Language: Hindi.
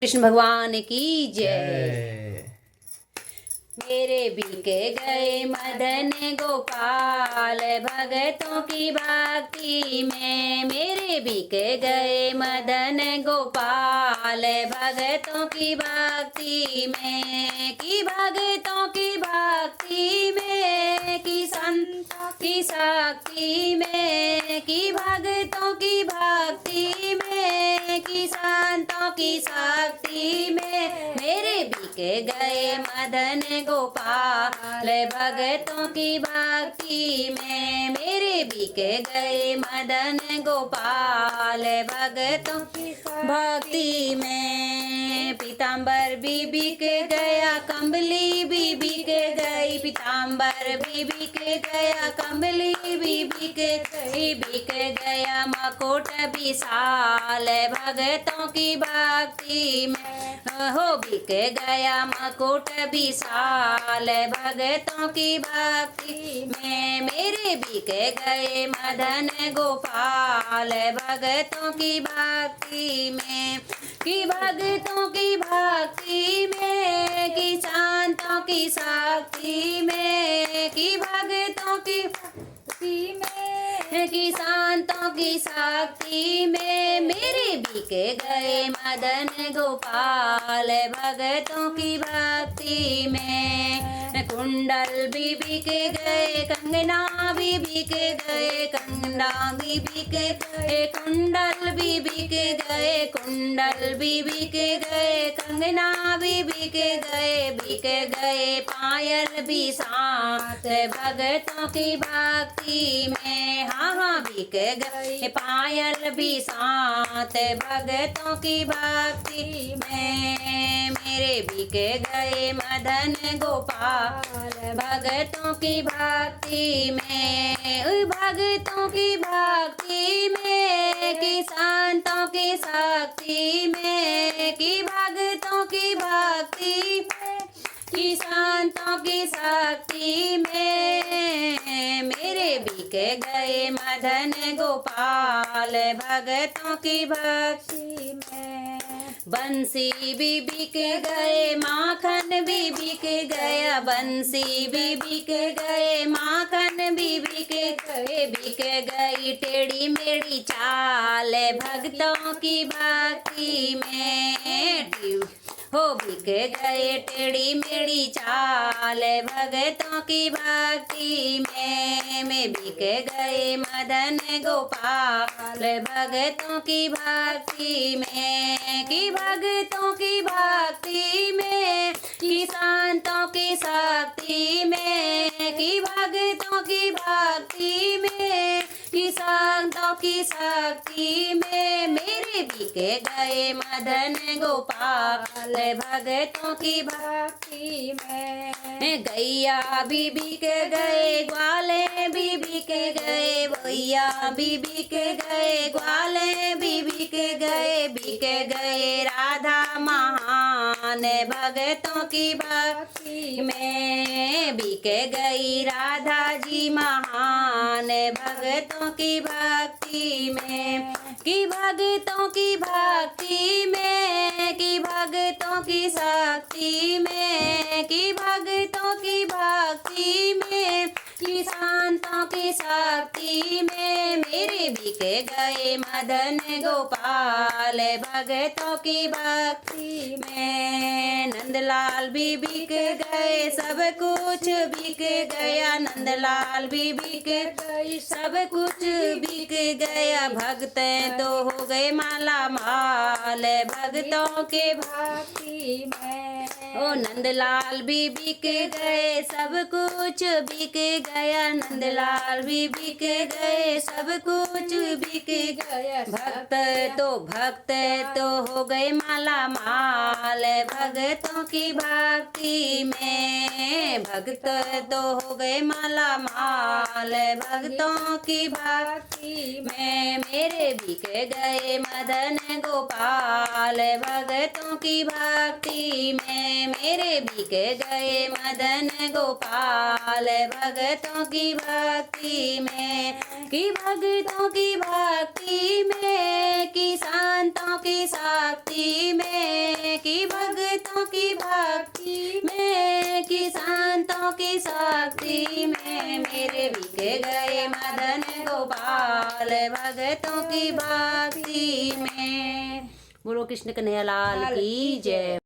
कृष्ण भगवान की जय। मेरे बिके गए मदन गोपाल भगतों की भक्ति में, मेरे बिके गए मदन गोपाल भगतों की भक्ति में, कि भगतों की भक्ति में, कि संतों की शक्ति में, कि भगतों की भक्ति में, कि संतों की शक्ति में, मेरे बिके गए मदन गोपाल भगतों की भक्ति में, मेरे बिके गए मदन गोपाल भगतों की भक्ति में। पीताम्बर भी बिक गया, कंबली भी बिक गई, पीताम्बर भी बिक गया, कंबली भी बिक गई, बिक गया मकोट विशाल भगतों की भक्ति में, हो बिक गया मकुट विशाल भगतों की भक्ति में, मेरे बिक गए मदन गोपाल भगतों की भक्ति में, कि भगतों की भक्ति में, कि शांतों की शक्ति में, कि भगतों की भक्ति में, कि शांतों की शक्ति में, मेरे बिके गए मदन गोपाल भगतों की भक्ति में। कुंडल भी बिक गए, कंगना भी बिक गए, कंगना भी बिक गए, कुंडल भी बिक गए, कुंडल भी बिक गए, कंगना भी बिक गए, पायल भी साथ भगतों की भक्ति में, हाँ हाँ बिक गए पायल भी साथ भगतों की भक्ति में, मेरे बिक गए मदन गोपाल भगतों की भक्ति में, भगतों की भक्ति में, कि संतों की शक्ति में, कि भगतों की भक्ति में, कि संतों की शक्ति में, मेरे बिक गए मदन गोपाल भगतों की भक्ति में। बंसी भी बिक गए, माखन भी बिक गया, बंसी भी बिक गए, माखन भी बिक गई, टेढ़ी मेढ़ी चाल भगतों की भक्ति में, हो बिक गए टेढ़ी मेढ़ी चाल भगतों की भक्ति में बिक गए मदन गोपाल भगतों की भक्ति में, कि भगतों की भक्ति में, कि संतों की शक्ति में, कि भगतों की भक्ति में, कि संतों की शक्ति में, मेरे बिके गए मदन गोपाल भगतों की भक्ति में। गैया भी बिक गए, ग्वाले भी बिक गए, भैया भी बिक गए, ग्वाले भी बिक गए, राधा महान भगतों की भक्ति में बिक गई, राधा जी महान भगतों की भक्ति में, कि भगतों की भक्ति में, कि भगतों की शक्ति में, कि भगतों की भक्ति में, कि संतों की शक्ति में, मेरे बिके गए मदन गोपाल भगतों की भक्ति में। नंदलाल भी बिक गए, सब कुछ बिक गया, नंदलाल भी बिक गए, सब कुछ बिक गया, भक्त तो हो गए माला माल भगतों के भक्ति में। ओ नंदलाल भी बिक गए, सब कुछ बिक गया, नंदलाल भी बिक गए, सब कुछ बिक गया, भक्त तो हो गए माला माल भगतों की भक्ति में, भक्त तो हो गए माला माल भगतों की भक्ति में, मेरे बिक गए मदन गोपाल भगतों की भक्ति में, मेरे बिक गए मदन गोपाल भगतों की भक्ति में, कि भगतों की भक्ति में, कि संतों की शक्ति में, की शक्ति में, मेरे बिक गए मदन गोपाल भगतों की भक्ति में। बोलो कृष्ण कन्हैया लाल की जय।